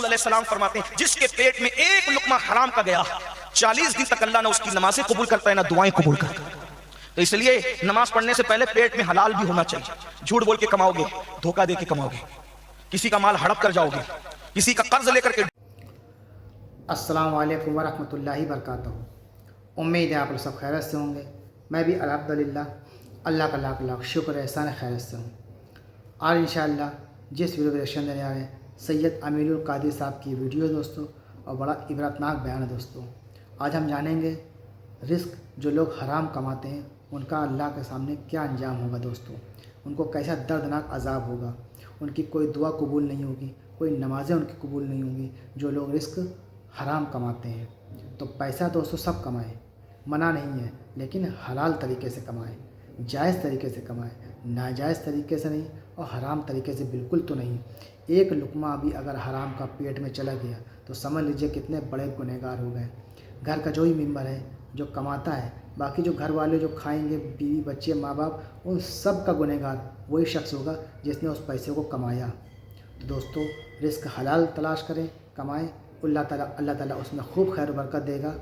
علیہ السلام فرماتے ہیں جس کے پیٹ میں ایک لقمہ حرام کا گیا 40 دن تک اللہ نہ اس کی نمازیں قبول کرتا ہے نہ دعائیں قبول کرتا ہے۔ تو اس لیے نماز پڑھنے سے پہلے پیٹ میں حلال بھی ہونا چاہیے۔ جھوٹ بول کے کماؤ گے، دھوکہ دے کے کماؤ گے، کسی کا مال ہڑپ کر جاؤ گے، کسی کا قرض لے کر کے۔ السلام علیکم ورحمۃ اللہ وبرکاتہ۔ امید ہے آپ لوگ سب خیریت سے ہوں گے۔ میں بھی الحمدللہ اللہ کا لاکھ لاکھ شکر احسان خیریت سے ہوں۔ آج انشاءاللہ جس ویڈیو کا ریئیکشن دینے آ رہے ہیں سید امین القادری صاحب کی ویڈیو ہے دوستوں، اور بڑا عبرتناک بیان ہے دوستوں۔ آج ہم جانیں گے رزق جو لوگ حرام کماتے ہیں ان کا اللہ کے سامنے کیا انجام ہوگا دوستوں، ان کو کیسا دردناک عذاب ہوگا، ان کی کوئی دعا قبول نہیں ہوگی، کوئی نمازیں ان کی قبول نہیں ہوں گی جو لوگ رزق حرام کماتے ہیں۔ تو پیسہ دوستوں سب کمائیں، منع نہیں ہے، لیکن حلال طریقے سے کمائیں، جائز طریقے سے کمائیں، ناجائز طریقے سے نہیں اور حرام طریقے سے بالکل تو نہیں۔ ایک لقمہ بھی اگر حرام کا پیٹ میں چلا گیا تو سمجھ لیجئے کتنے بڑے گنہگار ہو گئے۔ گھر کا جو ہی ممبر ہے جو کماتا ہے، باقی جو گھر والے جو کھائیں گے، بیوی بچے ماں باپ، ان سب کا گنہگار وہی شخص ہوگا جس نے اس پیسے کو کمایا۔ تو دوستو رزق حلال تلاش کریں، کمائیں، اللہ تعالیٰ اس میں خوب خیر و برکت دے گا۔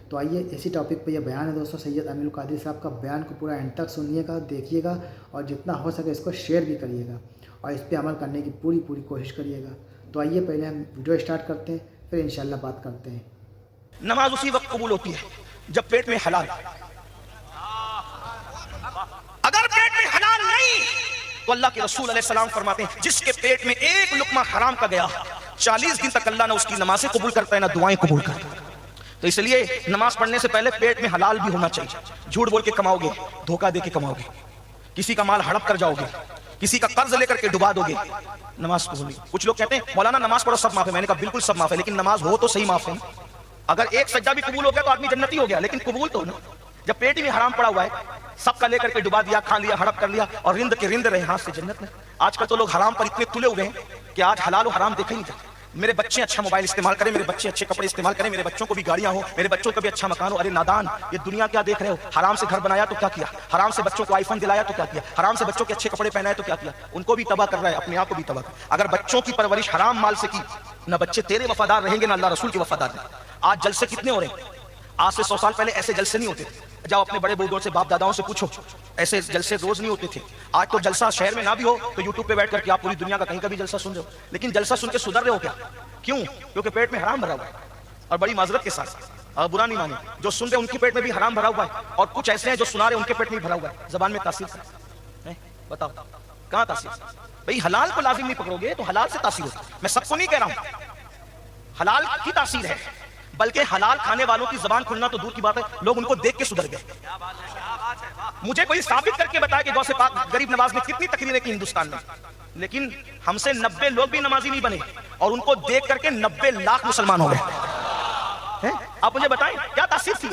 تو آئیے اسی ٹاپک پہ یہ بیان ہے دوستوں سید امین القادری صاحب کا۔ بیان کو پورا اینڈ تک سنیے گا، دیکھیے گا، اور جتنا ہو سکے اس کو شیئر بھی کریے گا اور اس پہ عمل کرنے کی پوری کوشش کریے گا۔ تو آئیے پہلے ہم ویڈیو اسٹارٹ کرتے ہیں، پھر انشاءاللہ بات کرتے ہیں۔ نماز اسی وقت قبول ہوتی ہے جب پیٹ میں حلال، اگر پیٹ میں حلال نہیں تو اللہ کے رسول علیہ السلام فرماتے ہیں جس کے پیٹ میں ایک لقمہ حرام کا گیا 40 دن تک اللہ نہ اس کی نمازیں قبول کرتا ہے نہ دعائیں قبول کرتا ہے۔ تو اس لیے نماز پڑھنے سے پہلے پیٹ میں حلال بھی ہونا چاہیے۔ جھوٹ بول کے کماؤ گے، دھوکہ دے کے کماؤ گے، کسی کا مال ہڑپ کر جاؤ گے، کسی کا قرض لے کر کے ڈبا دو گے، نماز قبول نہیں۔ کچھ لوگ کہتے ہیں مولانا نماز پڑھو سب معاف ہے، میں نے کہا بالکل سب معاف ہے، لیکن نماز ہو تو صحیح معاف ہے۔ اگر ایک سجدہ بھی قبول ہو گیا تو آدمی جنتی ہو گیا، لیکن قبول تو نا۔ جب پیٹ میں حرام پڑا ہوا ہے، سب کا لے کر کے ڈبا دیا، کھا لیا، ہڑپ کر لیا، اور رند کے رند رہے ہاتھ سے جنت میں۔ آج کل تو لوگ حرام پر اتنے تلے ہوئے ہیں کہ آج حلال و حرام دیکھے نہیں جاتے۔ میرے بچے اچھا موبائل استعمال کریں، میرے بچے اچھے کپڑے استعمال کریں، میرے بچوں کو بھی گاڑیاں ہو، میرے بچوں کا بھی اچھا مکان ہو۔ ارے نادان، یہ دنیا کیا دیکھ رہے ہو؟ حرام سے گھر بنایا تو کیا کیا، حرام سے بچوں کو آئی فون دلایا تو کیا کیا، حرام سے بچوں کے اچھے کپڑے پہنائے تو کیا کیا۔ ان کو بھی تباہ کر رہا ہے، اپنے آپ کو بھی تباہ کر۔ اگر بچوں کی پرورش حرام مال سے کی، نہ بچے تیرے وفادار رہیں گے نہ اللہ رسول کے وفادار رہیں گے۔ آج جلسے کتنے ہو رہے ہیں؟ آج سے 100 سال پہلے ایسے جلسے نہیں ہوتے تھے۔ جاؤ اپنے بڑے بزرگوں سے، باپ داداؤں سے پوچھو، ایسے جلسے روز نہیں ہوتے تھے۔ آج تو جلسہ شہر میں نہ بھی ہو تو یوٹیوب پہ بیٹھ کر کے آپ پوری دنیا کا کہیں کا بھی جلسہ سن رہے ہو، لیکن جلسہ سن کے سدھر رہے ہو کیا؟ کیوں؟ کیونکہ پیٹ میں حرام بھرا ہوا ہے۔ اور بڑی معذرت کے ساتھ، اور برا نہیں مانے، جو سن رہے ان کے پیٹ میں بھی حرام بھرا ہوا ہے، اور کچھ ایسے ہیں جو سنا رہے ان کے پیٹ میں بھی بھرا ہوا ہے۔ زبان میں تاثیر ہے، بتاؤ کہاں تاثیر؟ بھئی حلال کو لازم نہیں پکڑو گے تو حلال سے تاثیر ہوتی ہے۔ میں سب کو نہیں کہہ رہا ہوں حلال کی تاثیر ہے، بلکہ حلال کھانے والوں کی زبان کھلنا تو دور کی بات ہے، لوگ ان کو دیکھ کے سدھر گئے۔ مجھے کوئی ثابت کر کے بتایا کہ غوث پاک غریب نواز نے کتنی تقریریں کی ہندوستان میں، لیکن ہم سے 90 لوگ بھی نمازی نہیں بنے، اور ان کو دیکھ کر کے 90 لاکھ مسلمان ہو گئے۔ آپ مجھے بتائیں کیا تاثیر تھی؟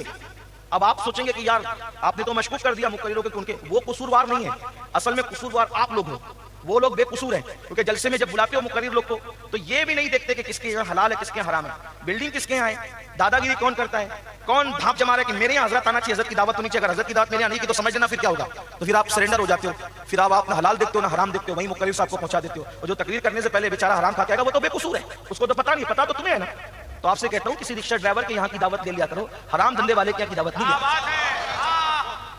اب آپ سوچیں گے کہ یار آپ نے تو مشکوک کر دیا مقرروں کے، ان کے وہ قصوروار نہیں ہے، اصل میں قصوروار آپ لوگ ہو، وہ لوگ بے قصور ہیں۔ کیونکہ جلسے میں جب بلاتے ہو مقرر لوگ کو تو یہ بھی نہیں دیکھتے کہ کس کے یہاں حلال ہے کس کے یہاں حرام ہے، بلڈنگ کس کے یہاں ہے، دادا گیری کون کرتا ہے، کون بھاپ جما رہا ہے کہ میرے یہاں حضرت آنا چاہیے، حضرت کی دعوت ہونی چاہیے، اگر حضرت کی دعوت میرے یہاں نہیں کی تو سمجھ لینا پھر کیا ہوگا۔ تو پھر آپ سرنڈر ہو جاتے ہو، پھر آپ نہ حلال دیکھتے ہو نہ حرام دیکھتے ہو، وہیں مقرر صاحب کو پہنچا دیتے ہو، اور جو تقریر کرنے سے پہلے بیچارہ حرام کھا کے آئے گا وہ تو بے قصور ہے، اس کو تو پتہ نہیں، پتہ تو تمہیں ہے نا۔ تو آپ سے کہتا ہوں کسی رکشہ ڈرائیور کے یہاں کی دعوت لے لیا کرو، حرام دھندے والے کے یہاں کی دعوت نہیں لیا،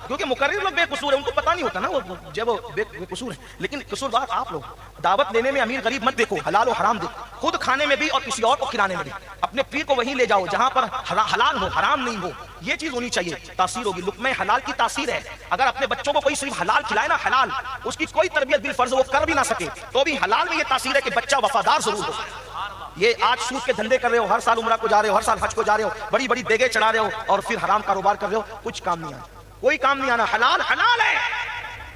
کیونکہ مقرر لوگ بے قصور ہیں، ان کو پتہ نہیں ہوتا نا وہ جب وہ بے قصور ہیں، لیکن قصوروار آپ لوگ۔ دعوت لینے میں امیر غریب مت دیکھو، حلال و حرام دیکھو، خود کھانے میں بھی اور کسی اور کو کھلانے میں بھی۔ اپنے پیر کو وہیں لے جاؤ جہاں پر حلال ہو حرام نہیں ہو، یہ چیز ہونی چاہیے، تاثیر ہوگی۔ لقمہ حلال کی تاثیر ہے، اگر اپنے بچوں کو کوئی صرف حلال کھلائے نا، حلال اس کی کوئی تربیت بالفرض وہ کر بھی نہ سکے تو بھی حلال میں یہ تاثیر ہے کہ بچہ وفادار ضرور ہو۔ یہ آج سود کے دھندے کر رہے ہو، ہر سال عمرہ کو جا رہے ہو، ہر سال حج کو جا رہے ہو، بڑی بڑی دیگیں چڑھا رہے ہو، اور پھر حرام کاروبار کر رہے ہو، کچھ کام نہیں آنا، کوئی کام نہیں آنا۔ حلال حلال ہے،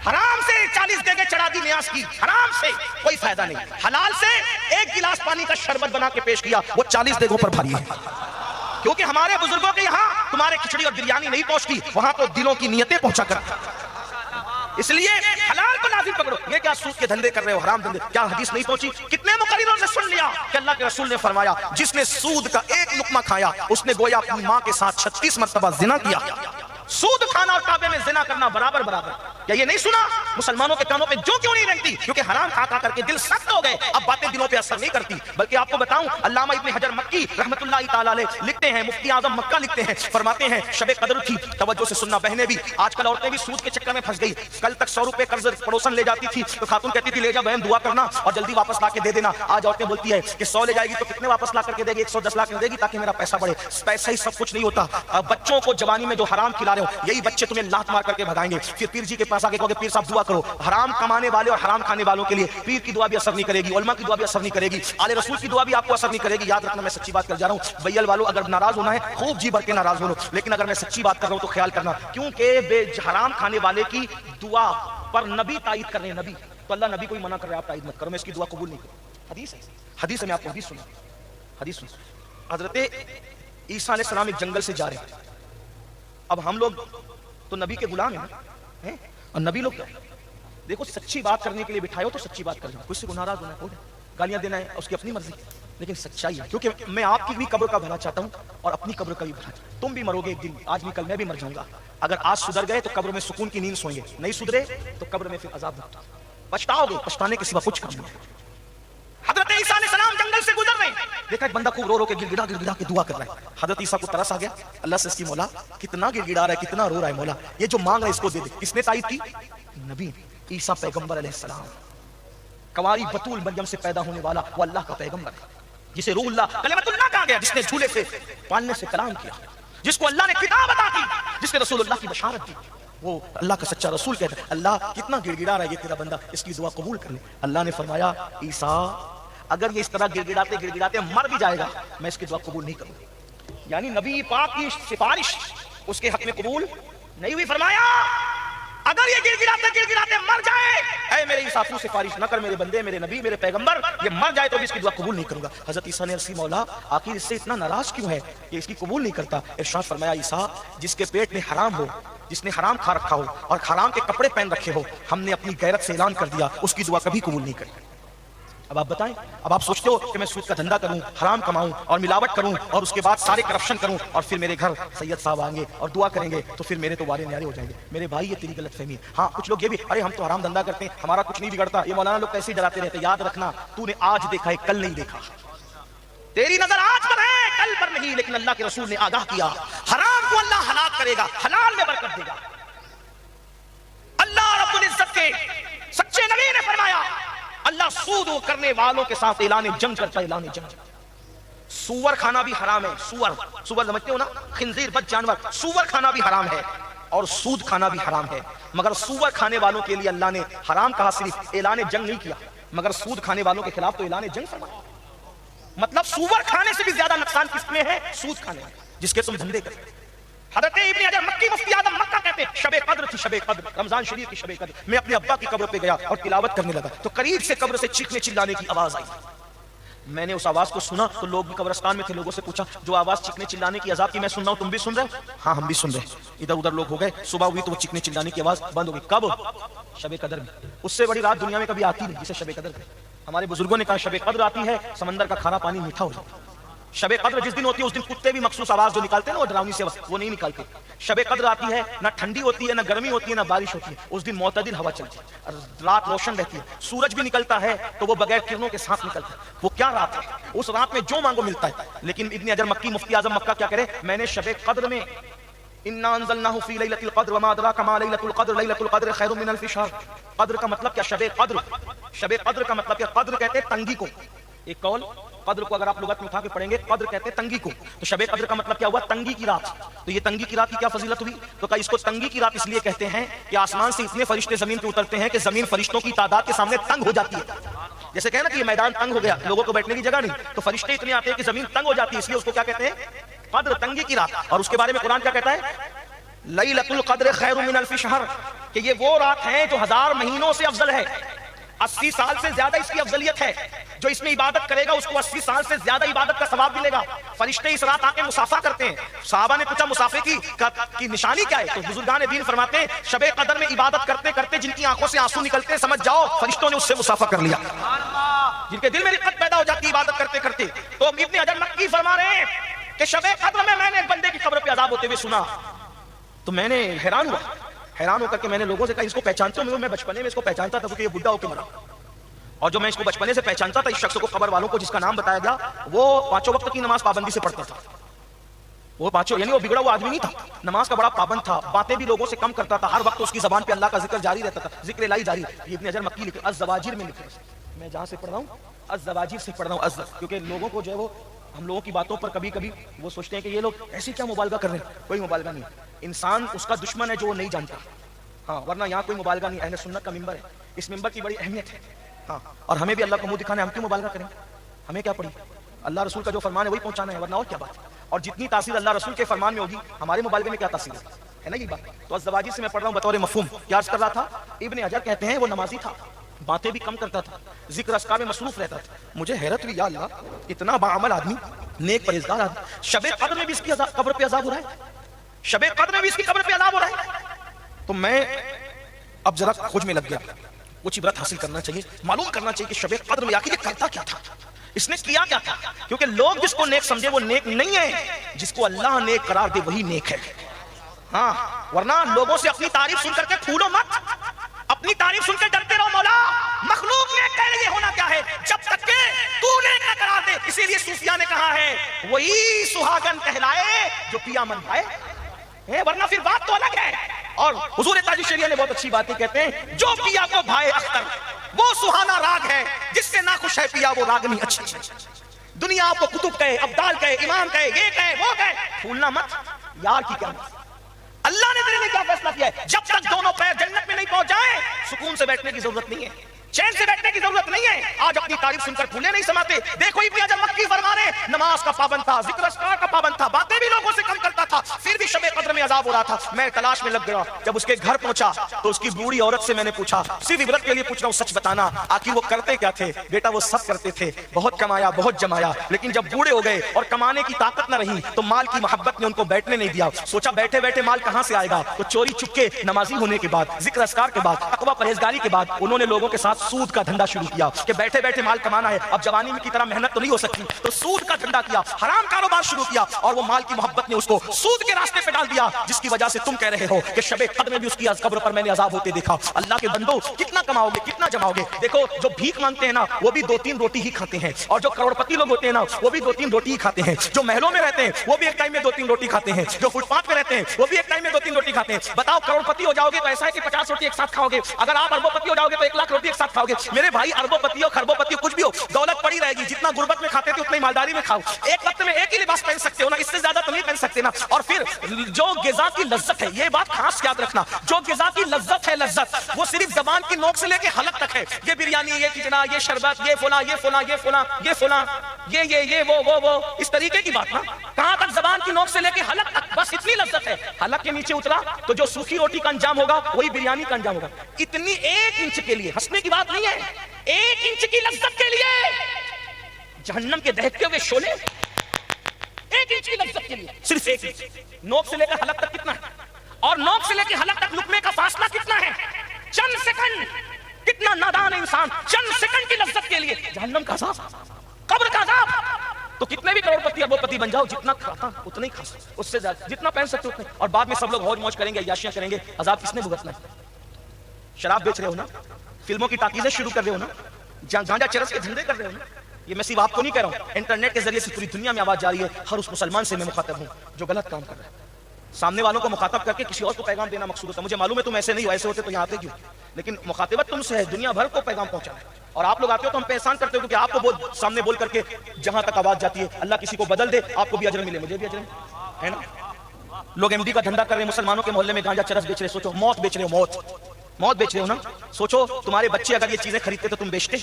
حرام سے 40 دیگیں چڑھا دی نیاز کی، حرام سے کوئی فائدہ نہیں۔ حلال سے ایک گلاس پانی کا شربت بنا کے پیش کیا، وہ 40 دیگوں پر بھاری ہے، کیونکہ ہمارے بزرگوں کے یہاں تمہارے کھچڑی اور بریانی نہیں پہنچتی، وہاں تو دلوں کی نیتیں پہنچا کر۔ اس لیے حلال کو لازم پکڑو۔ یہ کیا سود کے دھندے کر رہے ہو، حرام دھندے؟ کیا حدیث نہیں پہنچی؟ کتنے مقرروں سے سن لیا کہ اللہ کے رسول نے فرمایا جس نے سود کا ایک لقمہ کھایا اس نے گویا اپنی ماں کے ساتھ 36 مرتبہ زنا کیا۔ سود کھانا اور کعبے میں زنا کرنا برابر برابر۔ کیا یہ نہیں سنا؟ مسلمانوں کے کانوں پہ جو کیوں نہیں رنگتی؟ کیونکہ حرام کھا کھا کر کے دل سخت ہو گئے، اب باتیں دلوں پہ اثر نہیں کرتی۔ بلکہ آپ کو بتاؤں، علامہ ابن حجر مکی رحمۃ اللہ تعالی علیہ لکھتے ہیں، مفتی اعظم مکہ لکھتے ہیں، فرماتے ہیں شب قدر تھی، توجہ سے سننا بہنیں بھی، آج کل عورتیں بھی سود کے چکر میں پھنس گئی۔ کل تک 100 روپے قرض پڑوسن لے جاتی تھی تو خاتون کہتی تھی لے جا بہن دعا کرنا اور جلدی واپس لا کے دے دینا۔ آج عورتیں بولتی ہے کہ 100 لے جائے گی تو کتنے واپس لا کر کے دے گی؟ 110 لاکھ دے گی تاکہ میرا پیسہ بڑھے۔ پیسہ ہی سب کچھ نہیں ہوتا۔ بچوں کو جوانی میں جو حرام کھلا رہے ہو، یہی بچے تمہیں لات مار کر کے بھگائیں گے۔ پھر پیر جی کے پاس آگے کہو گے پیر صاحب دعا کرو۔ حرام کمانے والے اور حرام کھانے والوں کے لیے پیر کی دعا بھی اثر نہیں کرے گی، علماء کی دعا بھی اثر نہیں کرے گی، آل رسول کی دعا بھی آپ کو اثر نہیں کرے گی۔ یاد رکھنا، میں سچی بات کر جا رہا ہوں، بیل والوں اگر ناراض ہونا ہے خوب جی بھر کے ناراض ہو لو، لیکن اگر میں سچی بات کر رہا ہوں تو خیال کرنا، کیونکہ حرام کھانے والے کی دعا پر نبی تائید کر رہے ہیں، نبی تو اللہ نبی کو ہی منع کر رہا ہے آپ تائید مت کرو، میں اس کی دعا قبول نہیں کروں۔ حدیث ہے، حدیث ہے، میں آپ کو حدیث سنا، حدیث سنا۔ حضرت عیسیٰ علیہ السلام ایک جنگل سے جا رہے ہیں۔ اب ہم لوگ تو نبی کے غلام ہیں اور نبی لوگ کیا؟ دیکھو سچی بات کرنے کے لیے بٹھائے ہو تو سچی بات کر جاؤ، کسی کو ناراض ہونا ہے، گالیاں دینا ہے اس کی اپنی مرضی، لیکن سچائی ہے، کیونکہ میں آپ کی بھی قبر کا بھلا چاہتا ہوں اور اپنی قبر کا بھی بھلا چاہتا ہوں۔ تم بھی مرو گے ایک دن، آج بھی کل میں بھی مر جاؤں گا۔ اگر آج سدھر گئے تو قبر میں سکون کی نیند سوئیں گے، نہیں سدھرے تو قبر میں پھر عذاب ہوگا، پچھتاؤ گے، پچھتانے کے سوا کچھ کام نہیں ہے۔ حضرت عیسیٰ علیہ السلام جنگل سے گزر رہے ہیں، دیکھا ایک بندہ خوب رو رو کے گڑ گڑا کے دعا کر رہا ہے۔ حضرت عیسیٰ کو ترس آ گیا، اللہ سے اس کی مولا کتنا گڑ گڑا رہا ہے، کتنا رو رہا ہے، مولا یہ جو مانگ رہا ہے اس کو دے دے۔ کس نے تائید کی؟ نبی عیسیٰ پیغمبر علیہ السلام، کنواری بطول مریم سے پیدا ہونے والا وہ اللہ کا پیغمبر ہے، جسے روح اللہ کلمۃ اللہ کہا گیا، جس نے جھولے سے پالنے سے کلام کیا، جس کو اللہ نے کتاب عطا کی، جس نے رسول اللہ کی بشارت دی، وہ اللہ کا سچا رسول کہتا ہے اللہ کتنا گڑ گڑا رہا ہے یہ تیرا بندہ، اس کی دعا قبول کر لے۔ اللہ نے فرمایا عیسیٰ اگر یہ اس طرح گڑ گڑاتے مر بھی جائے گا میں اس کی دعا قبول نہیں کروں گا۔ یعنی نبی پاک کی سفارش اس کے حق میں قبول نہیں ہوئی۔ فرمایا اگر یہ گڑ گڑاتے مر جائے، اے میرے عیسیٰ تو سفارش نہ کر، میرے بندے، میرے نبی، میرے پیغمبر، یہ مر جائے تو بھی اس کی دعا قبول نہیں کروں گا۔ حضرت عیسیٰ نے عرض کی مولا آخر اس سے اتنا ناراض کیوں ہے کہ اس کی قبول نہیں کرتا؟ ارشاد فرمایا عیسیٰ جس کے پیٹ میں حرام ہو، جس نے حرام کھا رکھا ہو اور حرام کے کپڑے پہن رکھے ہو، ہم نے اپنی غیرت سے اعلان کر دیا اس کی دعا کبھی قبول نہیں کریں۔ اب آپ بتائیں، اب آپ سوچتے ہو کہ میں سود کا دھندا کروں، حرام کماؤں اور ملاوٹ کروں اور اس کے بعد سارے کرپشن کروں اور پھر میرے گھر سید صاحب آئیں گے اور دعا کریں گے تو پھر میرے تو وارے نیارے ہو جائیں گے۔ میرے بھائی یہ تیری غلط فہمی ہے۔ ہاں کچھ لوگ یہ بھی ارے ہم تو حرام دھندا کرتے ہیں ہمارا کچھ نہیں بگڑتا، یہ مولانا لوگ کیسے ڈراتے رہتے۔ یاد رکھنا تو نے آج دیکھا ہے کل نہیں دیکھا، تیری نظر آج پر ہے کل پر نہیں، لیکن اللہ کے رسول نے آگاہ کیا حرام کو اللہ ہلاک کرے گا، حلال میں برکت دے گا۔ اللہ رب العزت کے سچے نبی نے فرمایا اللہ سود کرنے والوں کے ساتھ اعلان جنگ کرتا ہے، اعلان جنگ۔ سور کھانا بھی حرام ہے، سور سمجھتے ہو نا، خنزیر بد جانور، سور کھانا بھی حرام ہے اور سود کھانا بھی حرام ہے، مگر سور کھانے والوں کے لیے اللہ نے حرام کہا، صرف اعلان جنگ نہیں کیا، مگر سود کھانے والوں کے خلاف تو اعلان جنگ فرمایا۔ مطلب سور کھانے سے بھی زیادہ نقصان کس میں ہے؟ سود کھانے میں، جس کے تم دھندے کرتے۔ حضرت ابن حجر مکی مفتی اعظم مکہ کہتے ہیں شب قدر تھی، شب قدر رمضان شریف کی شب قدر، میں اپنے ابا کی قبر پہ گیا اور تلاوت کرنے لگا تو قریب سے قبر سے چیخنے چلانے کی آواز آئی۔ میں نے اس آواز کو سنا تو لوگ بھی قبرستان میں تھے، لوگوں سے پوچھا جو آواز چیخنے چلانے کی عذاب کی میں سن رہا ہوں تم بھی سن رہے ہو؟ ہاں ہم بھی سن رہے ہیں۔ ادھر ادھر لوگ ہو گئے، صبح ہوئی تو وہ چیخنے چلانے کی آواز بند ہو گئی۔ کب؟ شب قدر میں۔ اس سے بڑی رات دنیا میں کبھی آتی نہیں جسے شب قدر کہتے ہیں۔ ہمارے بزرگوں نے کہا شب قدر آتی ہے سمندر کا کھارا پانی میٹھا ہو جاتا ہے۔ شب قدر جس دن ہوتی ہے اس دن کتے بھی مخصوص آواز جو نکالتے ہیں نا وہ ڈراؤنی سے وہ نہیں نکالتے۔ شب قدر آتی ہے نہ ٹھنڈی ہوتی ہے، نہ گرمی ہوتی ہے، نہ بارش ہوتی ہے، اس دن معتدل ہوا چلتی ہے، رات روشن رہتی ہے، سورج بھی نکلتا ہے تو وہ بغیر کرنوں کے ساتھ نکلتا ہے۔ وہ کیا رات ہے؟ اس رات میں جو مانگو ملتا ہے۔ لیکن ابن حجر مکی مفتی اعظم مکہ کیا کرے، میں نے شب قدر میں انا انزلناه في ليله القدر وما ادراك ما ليله القدر ليله القدر خير من الف شهر۔ قدر کا مطلب کیا؟ شب قدر۔ شب قدر کا مطلب کیا؟ قدر کہتے ہیں تنگی کو، ایک قول قدر کو اگر آپ لغت میں اٹھا کے پڑھیں گے قدر کہتے ہیں تنگی کو، تو شب قدر کا مطلب کیا ہوا؟ تنگی کی رات۔ تو یہ تنگی کی رات کی کیا فضیلت ہوئی؟ تو کہ اس کو تنگی کی رات اس لیے کہتے ہیں کہ آسمان سے اتنے فرشتے زمین پہ اترتے ہیں کہ زمین فرشتوں کی تعداد کے سامنے تنگ ہو جاتی ہے۔ جیسے کہنا کہ یہ میدان تنگ ہو گیا، لوگوں کو بیٹھنے کی جگہ نہیں، تو فرشتے اتنے آتے ہیں کہ زمین تنگ ہو جاتی ہے، اس لیے اس کو کیا کہتے ہیں؟ قدر، تنگی کی رات۔ اور اس کے بارے میں قرآن کیا کہتا ہے؟ لیلۃ القدر خیر من الف شہر، کہ یہ وہ رات ہے جو 1000 مہینوں سے افضل ہے، 80 سال سے زیادہ اس کی افضلیت ہے۔ جو اس میں عبادت کرے گا اس کو 80 سال سے زیادہ عبادت کا ثواب ملے گا۔ فرشتے اس رات آ کے مصافحہ کرتے ہیں۔ صحابہ نے پوچھا مصافحے کی نشانی کیا ہے؟ تو بزرگان دین فرماتے ہیں شب قدر میں عبادت کرتے کرتے جن کی آنکھوں سے آنسو نکلتے سمجھ جاؤ فرشتوں نے اس سے مصافحہ کر لیا، جن کے دل میں رقت پیدا ہو جاتی عبادت کرتے کرتے۔ تو ابن حجر مکی فرما رہے ہیں کہ شب قدر میں نے ایک بندے کی قبر پہ عذاب ہوتے ہوئے سنا تو میں نے حیران ہوا حیران ہو کر کے میں نے لوگوں سے کہا اس کو پہچانتے ہو؟ میں بچپنے میں اس کو پہچانتا تھا کیونکہ یہ بڈھا ہو کے مرا، اور جو میں اس کو بچپنے سے پہچانتا تھا اس شخص کو قبر والوں کو جس کا نام بتایا گیا وہ 5 وقت کی نماز پابندی سے پڑھتا تھا. وہ 5 یعنی وہ بگڑا ہوا آدمی نہیں تھا، نماز کا بڑا پابند تھا، باتیں بھی لوگوں سے کم کرتا تھا، ہر وقت اس کی زبان پہ اللہ کا ذکر جاری رہتا تھا، ذکر الہی جاری. یہ ابن حجر مکی لکھے الزواجر میں لکھے، میں جہاں سے پڑھ رہا ہوں الزواجر سے پڑھ رہا ہوں، کیونکہ لوگوں کو جو ہے وہ ہم لوگوں کی باتوں پر کبھی کبھی وہ سوچتے ہیں کہ یہ لوگ ایسے کیا مبالغہ کر رہے ہیں. کوئی مبالغہ نہیں، انسان اس کا دشمن ہے جو وہ نہیں جانتا. ہاں ورنہ یہاں کوئی مبالغہ نہیں، اہل سنت کا ممبر ہے، اس ممبر کی بڑی اہمیت ہے. ہاں اور ہمیں بھی اللہ کو منہ دکھانا ہے، ہم کیوں مبالغہ کریں؟ ہمیں کیا پڑی؟ اللہ رسول کا جو فرمان ہے وہی پہنچانا ہے، ورنہ اور کیا بات. اور جتنی تاثیر اللہ رسول کے فرمان میں ہوگی ہمارے مبالغے میں کیا تاثیر ہے نا یہ بات. تو الزواجر سے میں پڑھ رہا ہوں بطور مفہوم. کیا عرض کر رہا تھا؟ ابن حجر کہتے ہیں وہ نمازی تھا، باتیں بھی کم کرتا تھا، ذکر اذکار میں مصروف رہتا تھا. مجھے حیرت ہوئی، یا اللہ اتنا باعمل آدمی، نیک پرہیزگار آدمی، شب قدر میں بھی اس کی قبر پہ عذاب ہو رہا ہے، شب قدر میں بھی اس کی قبر پہ عذاب ہو رہا ہے. تو میں اب ذرا کھوج میں لگ گیا، کچھ عبرت حاصل کرنا چاہیے، معلوم کرنا چاہیے کہ شب قدر میں آخر یہ کرتا کیا تھا، اس نے کیا کیا تھا. کیونکہ لوگ جس کو نیک سمجھے وہ نیک نہیں ہے، جس کو اللہ نیک قرار دے وہی نیک ہے. ہاں ورنہ لوگوں سے اپنی تعریف سن کر کے پھولو مت، اپنی تعریف سن کے ڈرتے رہو. مولا مخلوق نیک کہہ رہی ہے، ہونا کیا ہے جب تک کہ تو نیک نہ قرار دے. اسی لیے صوفیاء نے کہا ہے وہی سہاگن کہلائے جو پیا من پائے، ورنہ پھر بات تو الگ ہے. اور حضور تاج الشریعہ نے بہت اچھی باتیں کہتے ہیں، جو پیا کو بھائے اختر وہ سہانا راگ ہے، جس سے نہ خوش ہے پیا وہ راگنی اچھی. دنیا آپ کو کتب کہے، ابدال کہے، امام کہے، یہ کہے، وہ کہے، پھولنا مت. یار کی کیا بات، اللہ نے تیرے لیے کیا فیصلہ کیا ہے؟ جب تک دونوں پیر جنت میں نہیں پہنچ جائیں سکون سے بیٹھنے کی ضرورت نہیں ہے، چین سے بیٹھنے کی ضرورت نہیں ہے. آج اپنی تعریف سن کر پھولے نہیں سماتے. دیکھو ابن حجر مکی فرما رہے نماز کا پابند تھا، ذکر اذکار کا پابند تھا، باتیں بھی لوگوں سے کم کرتا تھا، پھر بھی شب قدر میں عذاب ہو رہا تھا. میں تلاش میں لگ گیا. جب اس کے گھر پہنچا تو اس کی بوڑھی عورت سے میں نے پوچھا، صرف عبرت کے لیے پوچھ رہا ہوں، سچ بتانا آخر وہ کرتے کیا تھے؟ بیٹا وہ سب کرتے تھے، بہت کمایا، بہت جمایا، لیکن جب بوڑھے ہو گئے اور کمانے کی طاقت نہ رہی تو مال کی محبت نے ان کو بیٹھنے نہیں دیا. سوچا بیٹھے بیٹھے مال کہاں سے آئے گا، تو چوری چپکے نمازی ہونے کے بعد، ذکر اذکار کے بعد، تقویٰ پرہیزگاری کے بعد انہوں نے لوگوں کے ساتھ سود کا دھندا شروع کیا کہ بیٹھے بیٹھے مال کمانا ہے. اب جوانی میں کی طرح محنت تو نہیں ہو سکتی، تو سود کا دھندا کیا، حرام کاروبار شروع کیا، اور وہ مال کی محبت نے اس کو سود کے راستے پہ ڈال دیا، جس کی وجہ سے تم کہہ رہے ہو کہ شب قدر میں بھی اس کی قبر پر میں نے عذاب ہوتے دیکھا. اللہ کے بندو کتنا کماؤ گے، کتنا جماؤ گے؟ دیکھو جو بھیک مانگتے ہیں نا وہ بھی 2-3 روٹی ہی کھاتے ہیں، اور جو کروڑپتی لوگ ہوتے ہیں نا وہ بھی 2-3 روٹی ہی کھاتے ہیں. جو محلوں میں رہتے ہیں وہ بھی ایک ٹائم میں 2-3 روٹی کھاتے ہیں، جو فٹ پاتھ پہ رہتے ہیں وہ بھی ایک ٹائم میں 2-3 روٹی کھاتے ہیں. بتاؤ کروڑپتی ہو جاؤ گے تو ایسا ہے کہ 50 روٹی ایک ساتھ کھاؤ گے. اگر آپ اربوں پتی ہو جاؤ گے تو 1 لاکھ روٹی ایک ساتھ کھاؤ گے. میرے بھائی اربوں پتی ہو، خربوں پتی ہو، کچھ بھی ہو، دولت پڑی رہے گی. جتنا غربت میں کھاتے تھے اتنا ہی مالداری میں کھاؤ. ایک وقت میں ایک ہی لباس پہن سکتے ہو نا، اس سے زیادہ تو نہیں پہن سکتے نا. اور پھر جو غذا کی لذت ہے، یہ بات خاص یاد رکھنا، جو غذا کی لذت ہے، لذت وہ صرف زبان کی نوک سے لے کے حلق تک ہے. یہ بریانی، یہ کھچڑا، یہ شربت، یہ فلاں، یہ فلاں، یہ فلاں، یہ فلاں، یہ وہ اس طریقے کی بات نا. کہاں تک زبان کی نوک سے لے کے حلق تک، بس اتنی لذت ہے. حلق کے نیچے اترا تو جو سوکھی روٹی کا انجام ہوگا وہی بریانی کا انجام ہوگا. اتنی 1 انچ کے لیے، ہنسنے کی بات نہیں ہے، 1 انچ کی لذت کے لیے جہنم کے دہتے ہوئے شعلے، 1 انچ کی لذت کے لیے صرف 1 انچ. نوک سے لے کر حلق تک کتنا ہے، اور نوک سے لے کے حلق تک لقمے کا فاصلہ کتنا ہے؟ چند سیکنڈ. کتنا نادان ہے انسان، چند سیکنڈ کی لذت کے لیے جہنم کا عذاب، قبر کا عذاب. تو کتنے بھی کروڑپتی اربوپتی بن جاؤ، جتنا کھاتا اتنا ہی کھا سکتے، اس سے زیادہ جتنا پہن سکتے اتنے. اور بعد میں سب لوگ ہوج موج کریں گے، عیاشیاں کریں گے. عذاب کس نے بھگتنا ہے؟ شراب بیچ رہے ہو نا، فلموں کی ٹاکیزیں شروع کر رہے ہو نا، گانجا چرس کے دھندے کر رہے ہو نا. یہ میں صرف آپ کو نہیں کہہ رہا ہوں، انٹرنیٹ کے ذریعے سے پوری دنیا میں آواز جا رہی ہے. ہر اس مسلمان سے میں مخاطب ہوں جو غلط کام کر رہا ہے. سامنے والوں کو مخاطب کر کے کسی اور کو پیغام دینا مقصود ہوتا ہے. مجھے معلوم ہے تم ایسے نہیں ہو، ایسے ہوتے تو یہاں آتے کیوں، لیکن مخاطبت تم سے ہے، دنیا بھر کو پیغام پہنچانا ہے. اور آپ لوگ آتے ہو تو ہم پہ احسان کرتے ہو کیونکہ آپ کو سامنے بول کر کے جہاں تک آواز جاتی ہے اللہ کسی کو بدل دے، آپ کو بھی اجر ملے، مجھے بھی اجر ہے نا. لوگ ایم ڈی کا دھندا کر رہے ہیں، مسلمانوں کے محلے میں گانجا چرس بیچ رہے. سوچو موت بیچ رہے ہو، موت بیچ رہے ہو نا. سوچو تمہارے بچے اگر یہ چیزیں خریدتے تو تم بیچتے،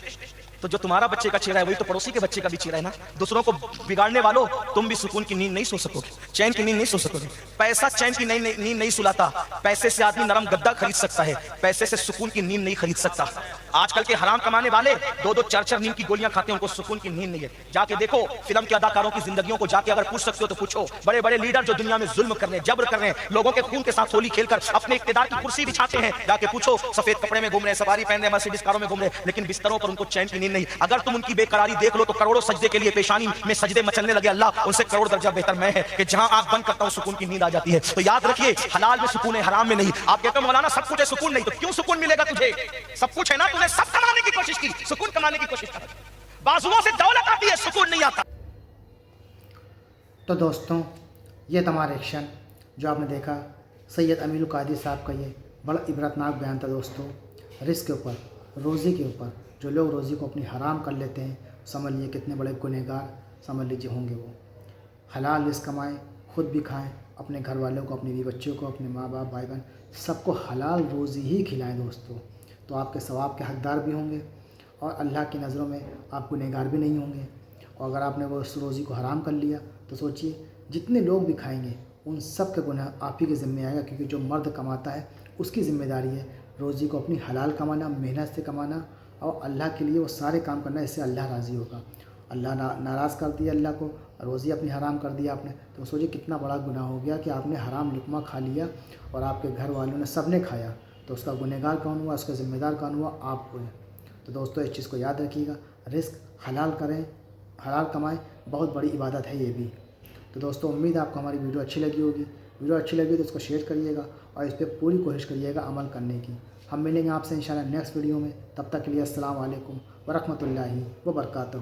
تو جو تمہارا بچے کا چہرہ ہے وہی تو پڑوسی کے بچے کا بھی چہرہ ہے نا. دوسروں کو بگاڑنے والوں تم بھی سکون کی نیند نہیں سو سکو گے، چین کی نیند نہیں سو سکو گے. پیسہ چین کی نیند نہیں سلاتا. پیسے سے آدمی نرم گدا خرید سکتا ہے، پیسے سے سکون کی نیند نہیں خرید سکتا. آج کل کے حرام کمانے والے 2-2 4 نیند کی گولیاں کھاتے ہیں، ان کو سکون کی نیند نہیں ہے۔ جا کے دیکھو فلم کے اداکاروں کی زندگیوں کو، جا کے اگر پوچھ سکتے ہو تو پوچھو، بڑے بڑے لیڈر جو دنیا میں ظلم کر رہے ہیں، جبر کر رہے ہیں، لوگوں کے خون کے ساتھ ہولی کھیل کر اپنے اقتدار کی کرسی بچھاتے ہیں، جا کے پوچھو، سفید کپڑے میں گھوم رہے ہیں، سواری پہن رہے ہیں، مرسیڈیز کاروں میں گھوم رہے ہیں، لیکن بستروں پر ان کو چین کی نیند نہیں۔ اگر تم ان کی بے قراری دیکھ لو تو کروڑوں سجدے کے لیے پیشانی میں سجدے مچلنے لگے، اللہ ان سے کروڑ درجہ بہتر میں ہے کہ جہاں آنکھ بند کرتا ہوں سکون کی نیند آ جاتی ہے۔ تو یاد رکھیے، حلال میں سکون ہے، حرام میں نہیں۔ آپ کہتے ہو مولانا سب کچھ ہے سکون نہیں، تو کیوں سکون ملے گا تجھے؟ سب کچھ ہے نا، تم نے سب کمانے کی کوشش کی، سکون کمانے کی کوشش کر، بازوؤں سے دولت آتی ہے، سکون نہیں آتا۔ تو دوستوں، یہ تمہارا ایکشن جو آپ نے دیکھا سید امین القادری صاحب کا، یہ بڑا عبرتناک بیان تھا دوستوں۔ رزق کے اوپر، روزی کے اوپر جو لوگ روزی کو اپنی حرام کر لیتے ہیں، سمجھ لیجیے کتنے بڑے گنہگار سمجھ لیجیے ہوں گے وہ۔ حلال رزق کمائیں، خود بھی کھائیں، اپنے گھر والوں کو، اپنے بیوی بچوں کو، اپنے ماں باپ بھائی بہن سب کو حلال روزی ہی کھلائیں دوستوں، تو آپ کے ثواب کے حقدار بھی ہوں گے اور اللہ کی نظروں میں آپ گنہگار بھی نہیں ہوں گے۔ اور اگر آپ نے وہ اس روزی کو حرام کر لیا تو سوچیے جتنے لوگ بھی کھائیں گے ان سب کے گناہ آپ ہی کے ذمہ آئے گا، کیونکہ جو مرد کماتا ہے اس کی ذمہ داری ہے روزی کو اپنی حلال کمانا، محنت سے کمانا، اور اللہ کے لیے وہ سارے کام کرنا، اس سے اللہ راضی ہوگا۔ اللہ ناراض کر دیا اللہ کو، روزی اپنی حرام کر دیا آپ نے، تو سوچیے کتنا بڑا گناہ ہو گیا کہ آپ نے حرام لقمہ کھا لیا اور آپ کے گھر والوں نے سب نے کھایا، تو اس کا گنہگار کون ہوا، اس کا ذمہ دار کون ہوا؟ آپ ہوئے۔ تو دوستو اس چیز کو یاد رکھیے گا، رزق حلال کریں، حلال کمائیں، بہت بڑی عبادت ہے یہ بھی۔ تو دوستو امید ہے آپ کو ہماری ویڈیو اچھی لگی ہوگی، ویڈیو اچھی لگی تو اس کو شیئر کریے گا اور اس پہ پوری کوشش کریے گا عمل کرنے کی۔ ہم ملیں گے آپ سے انشاءاللہ نیکسٹ ویڈیو میں، تب تک کے لیے السلام علیکم ورحمۃ اللہ وبرکاتہ۔